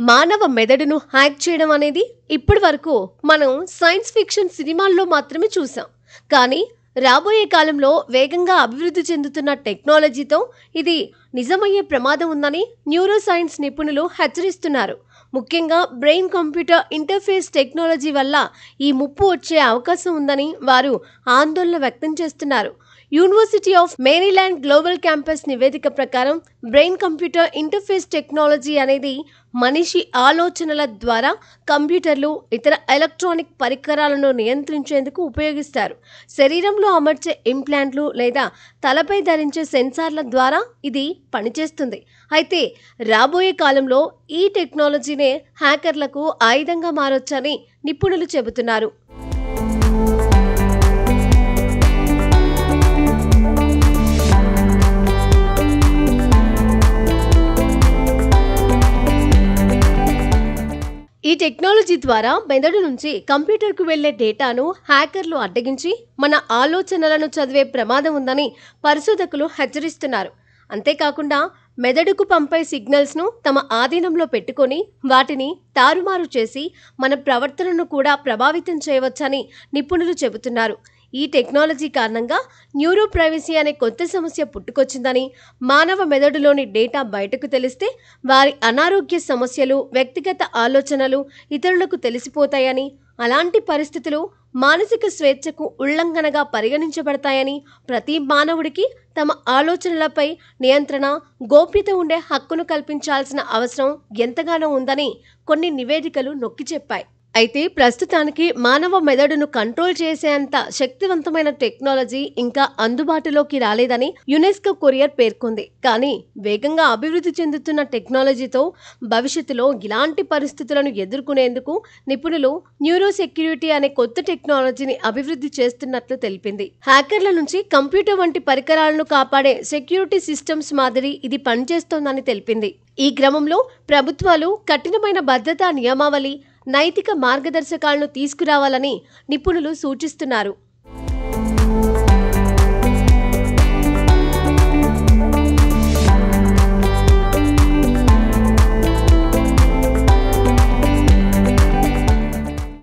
మానవ మెదడును హ్యాక్ చేయడం అనేది ఇప్పటి వరకు మనం సైన్స్ ఫిక్షన్ సినిమాల్లో మాత్రమే చూసాం. కానీ రాబోయే కాలంలో వేగంగా అభివృద్ధి చెందుతున్న టెక్నాలజీతో ఇది నిజమయ్యే ప్రమాదం ఉందని న్యూరో సైన్స్ నిపుణులు హెచ్చరిస్తున్నారు. ముఖ్యంగా బ్రెయిన్ కంప్యూటర్ ఇంటర్ఫేస్ టెక్నాలజీ వల్ల ఈ ముప్పు వచ్చే అవకాశం ఉందని వారు ఆందోళన వ్యక్తం చేస్తున్నారు. University of Maryland global campus నివేదిక ప్రకారం బ్రెయిన్ కంప్యూటర్ ఇంటర్ఫేస్ టెక్నాలజీ అనేది మనిషి ఆలోచనల ద్వారా కంప్యూటర్లు, ఇతర ఎలక్ట్రానిక్ పరికరాలను నియంత్రించేందుకు ఉపయోగిస్తారు. శరీరంలో అమర్చే ఇంప్లాంట్లు లేదా తలపై ధరించే సెన్సార్ల ద్వారా ఇది పనిచేస్తుంది. అయితే రాబోయే కాలంలో ఈ టెక్నాలజీనే హ్యాకర్లకు ఆయుధంగా మారొచ్చని నిపుణులు చెబుతున్నారు. ఈ టెక్నాలజీ ద్వారా మెదడు నుంచి కంప్యూటర్కు వెళ్లే డేటాను హ్యాకర్లు అడ్డగించి మన ఆలోచనలను చదివే ప్రమాదం ఉందని పరిశోధకులు హెచ్చరిస్తున్నారు. అంతేకాకుండా మెదడుకు పంపే సిగ్నల్స్ను తమ ఆధీనంలో పెట్టుకొని వాటిని తారుమారు చేసి మన ప్రవర్తనను కూడా ప్రభావితం చేయవచ్చని నిపుణులు చెబుతున్నారు. ఈ టెక్నాలజీ కారణంగా న్యూరో ప్రైవసీ అనే కొత్త సమస్య పుట్టుకొచ్చిందని, మానవ మెదడులోని డేటా బయటకు తెలిస్తే వారి అనారోగ్య సమస్యలు, వ్యక్తిగత ఆలోచనలు ఇతరులకు తెలిసిపోతాయని, అలాంటి పరిస్థితులు మానసిక స్వేచ్ఛకు ఉల్లంఘనగా పరిగణించబడతాయని, ప్రతి మానవుడికి తమ ఆలోచనలపై నియంత్రణ, గోప్యత ఉండే హక్కును కల్పించాల్సిన అవసరం ఎంతగానో ఉందని కొన్ని నివేదికలు నొక్కి చెప్పాయి. అయితే ప్రస్తుతానికి మానవ మెదడును కంట్రోల్ చేసేంత శక్తివంతమైన టెక్నాలజీ ఇంకా అందుబాటులోకి రాలేదని యునెస్కో కొరియర్ పేర్కొంది. కానీ వేగంగా అభివృద్ధి చెందుతున్న టెక్నాలజీతో భవిష్యత్తులో ఇలాంటి పరిస్థితులను ఎదుర్కొనేందుకు నిపుణులు న్యూరో సెక్యూరిటీ అనే కొత్త టెక్నాలజీని అభివృద్ధి చేస్తున్నట్లు తెలిపింది. హ్యాకర్ల నుంచి కంప్యూటర్ వంటి పరికరాలను కాపాడే సెక్యూరిటీ సిస్టమ్స్ మాదిరి ఇది పనిచేస్తోందని తెలిపింది. ఈ క్రమంలో ప్రభుత్వాలు కఠినమైన భద్రతా నియమావళి, నైతిక మార్గదర్శకాలను తీసుకురావాలని నిపుణులు సూచిస్తున్నారు.